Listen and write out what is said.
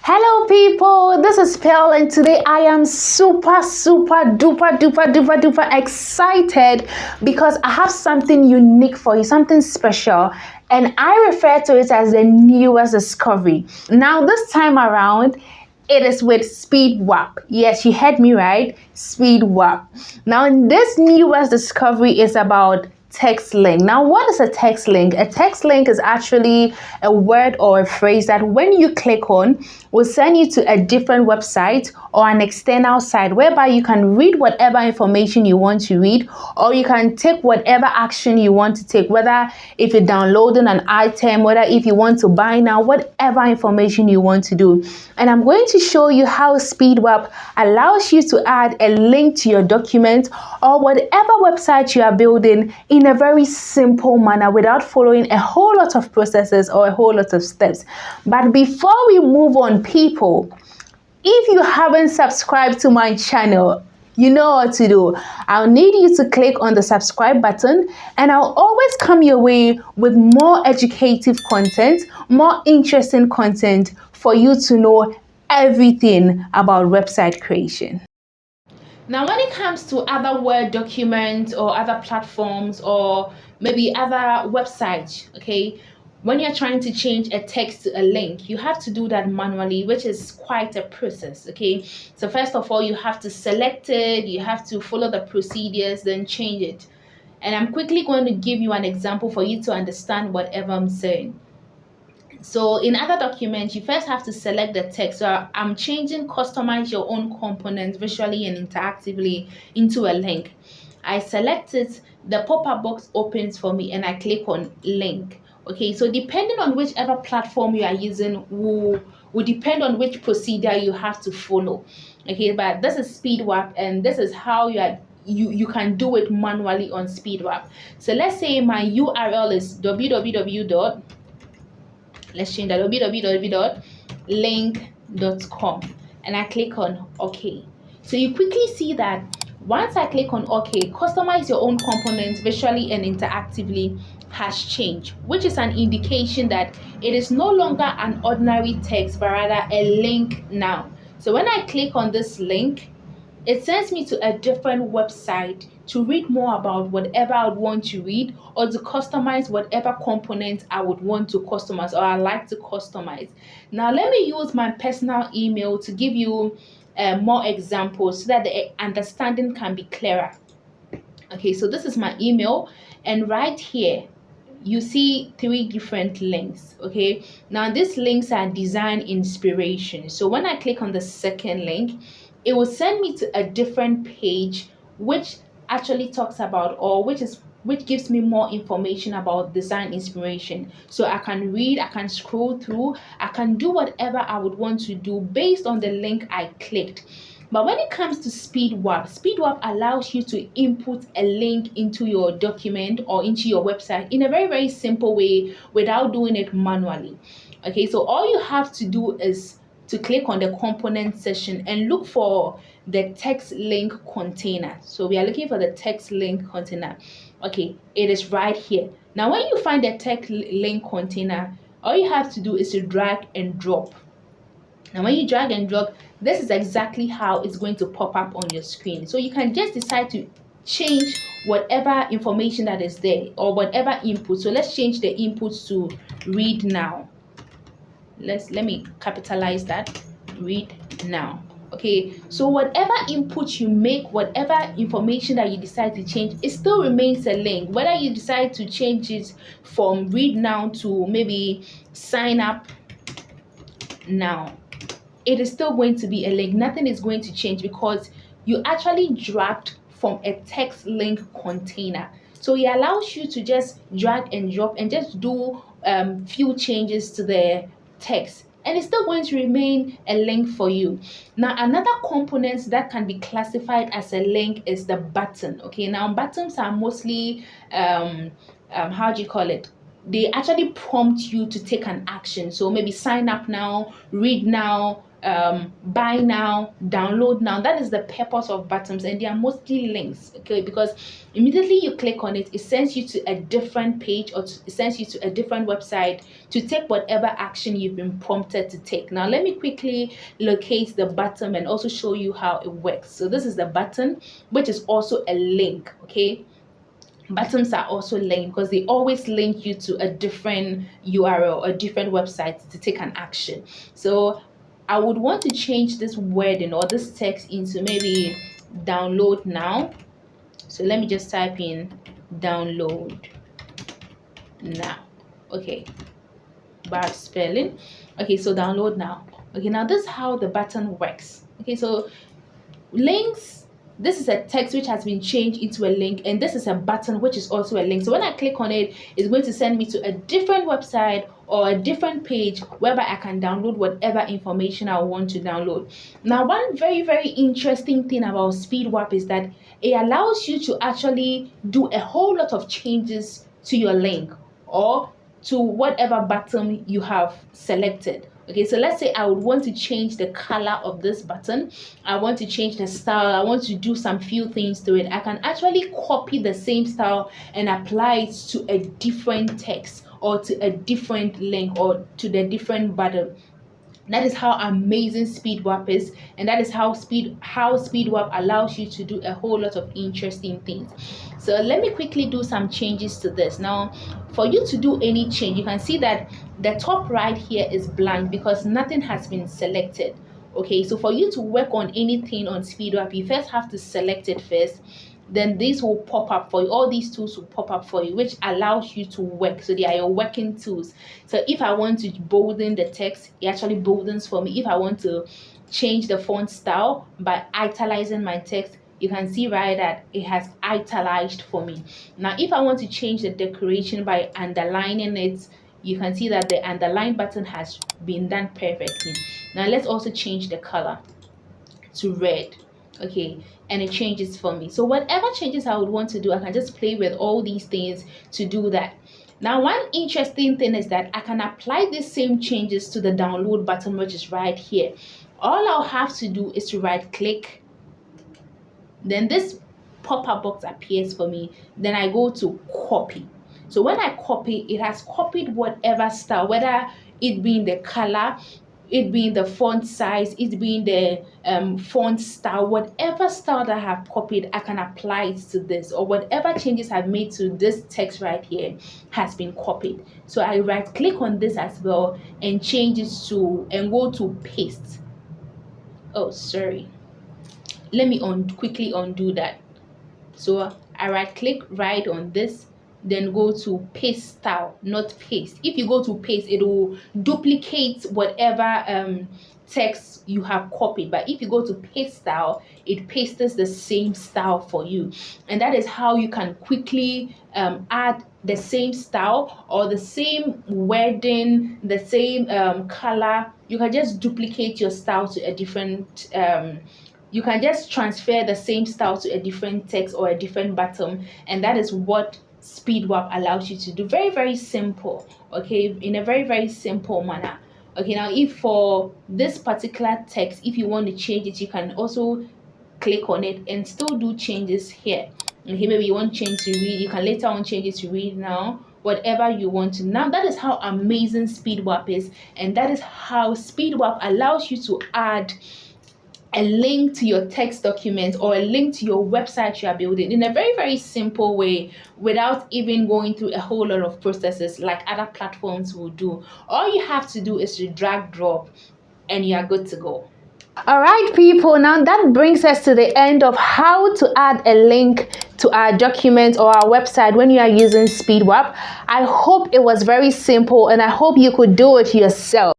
Hello people, this is Pearl and today I am super duper excited because I have something unique for you, something special, and I refer to it as the newest discovery. Now this time around it is with Speedwapp. Yes, you heard me right, Speedwapp. Now this newest discovery is about text link. Now, what is a text link? A text link is actually a word or a phrase that when you click on will send you to a different website or an external site whereby you can read whatever information you want to read, or you can take whatever action you want to take, whether if you're downloading an item, whether if you want to buy now, whatever information you want to do. And I'm going to show you how Speedwapp allows you to add a link to your document or whatever website you are building in a very simple manner without following a whole lot of processes or a whole lot of steps. But before we move on, people, if you haven't subscribed to my channel, you know what to do. I'll need you to click on the subscribe button, and I'll always come your way with more educative content, more interesting content for you to know everything about website creation. Now, when it comes to other Word documents or other platforms or maybe other websites, okay, when you're trying to change a text to a link, you have to do that manually, which is quite a process, okay? So first of all, you have to select it, you have to follow the procedures, then change it. And I'm quickly going to give you an example for you to understand whatever I'm saying. So in other documents, you first have to select the text. So I'm changing customize your own components visually and interactively into a link. I select it, the pop-up box opens for me and I click on link. Okay, so depending on whichever platform you are using will depend on which procedure you have to follow. Okay, but this is Speedwapp and this is how you can do it manually on Speedwapp. So let's say my URL is www. Let's change that, www.link.com, and I click on OK. So you quickly see that once I click on OK, customize your own components visually and interactively has changed, which is an indication that it is no longer an ordinary text but rather a link now. So when I click on this link, it sends me to a different website to read more about whatever I would want to read or to customize whatever component I would want to customize or I like to customize. Now, let me use my personal email to give you more examples so that the understanding can be clearer. Okay, so this is my email, and right here, you see 3 different links. Okay, now these links are design inspiration. So when I click on the second link, it will send me to a different page which actually talks about, or which gives me more information about design inspiration. So I can read, I can scroll through, I can do whatever I would want to do based on the link I clicked. But when it comes to Speedwapp allows you to input a link into your document or into your website in a very simple way without doing it manually. Okay, so all you have to do is to click on the component section and look for the text link container. So we are looking for the text link container. Okay, it is right here. Now when you find the text link container, all you have to do is to drag and drop. Now when you drag and drop, this is exactly how it's going to pop up on your screen. So you can just decide to change whatever information that is there or whatever input. So let's change the inputs to read now. Let me capitalize that, read now. Okay, so whatever input you make, whatever information that you decide to change, it still remains a link. Whether you decide to change it from read now to maybe sign up now, it is still going to be a link. Nothing is going to change because you actually dragged from a text link container. So it allows you to just drag and drop and just do few changes to the text, and it's still going to remain a link for you. Now another component that can be classified as a link is the button. Okay, now buttons are mostly how do you call it, they actually prompt you to take an action. So maybe sign up now, read now, buy now, download now. That is the purpose of buttons, and they are mostly links, okay? Because immediately you click on it, it sends you to a different page, or it sends you to a different website to take whatever action you've been prompted to take. Now let me quickly locate the button and also show you how it works. So this is the button, which is also a link, okay? Buttons are also linked because they always link you to a different URL, a different website to take an action. So I would want to change this wording or this text into maybe download now. So let me just type in download now. Okay, bad spelling. Okay, so download now. Okay, now this is how the button works. Okay, so links, this is a text which has been changed into a link, and this is a button which is also a link. So when I click on it, it's going to send me to a different website or a different page whereby I can download whatever information I want to download. Now, one very, very interesting thing about Speedwapp is that it allows you to actually do a whole lot of changes to your link or to whatever button you have selected. Okay, so let's say I would want to change the color of this button. I want to change the style. I want to do some few things to it. I can actually copy the same style and apply it to a different text or to a different link or to the different button. That is how amazing Speedwapp is, and that is how Speedwapp allows you to do a whole lot of interesting things. So let me quickly do some changes to this. Now, for you to do any change, you can see that the top right here is blank because nothing has been selected. Okay, so for you to work on anything on Speedwapp, you first have to select it first. Then this will pop up for you. All these tools will pop up for you, which allows you to work. So they are your working tools. So if I want to bolden the text, it actually boldens for me. If I want to change the font style by italicizing my text, you can see right that it has italicized for me. Now, if I want to change the decoration by underlining it, you can see that the underline button has been done perfectly. Now let's also change the color to red. Okay, and it changes for me. So whatever changes I would want to do, I can just play with all these things to do that. Now, one interesting thing is that I can apply these same changes to the download button, which is right here. All I'll have to do is to right click, then this pop-up box appears for me, then I go to copy. So when I copy, it has copied whatever style, whether it being the color, it being the font size, it being the font style, whatever style that I have copied, I can apply it to this, or whatever changes I've made to this text right here has been copied. So I right click on this as well and change it to, and go to paste. Oh, sorry. Let me quickly undo that. So I right click right on this, then go to paste style, not paste. If you go to paste, it will duplicate whatever text you have copied, but if you go to paste style, it pastes the same style for you. And that is how you can quickly add the same style or the same wording, the same color. You can just duplicate your style to a different you can just transfer the same style to a different text or a different button, and that is what Speedwapp allows you to do. Very, very simple, okay, in a very, very simple manner. Okay, now if for this particular text, if you want to change it, you can also click on it and still do changes here. Okay, maybe you want to change to read, you can later on change it to read now, whatever you want to. Now that is how amazing Speedwapp is, and that is how Speedwapp allows you to add a link to your text document or a link to your website you are building in a very, very simple way without even going through a whole lot of processes like other platforms will do. All you have to do is to drag drop and you are good to go. All right, people, now that brings us to the end of how to add a link to our document or our website when you are using Speedwapp. I hope it was very simple and I hope you could do it yourself.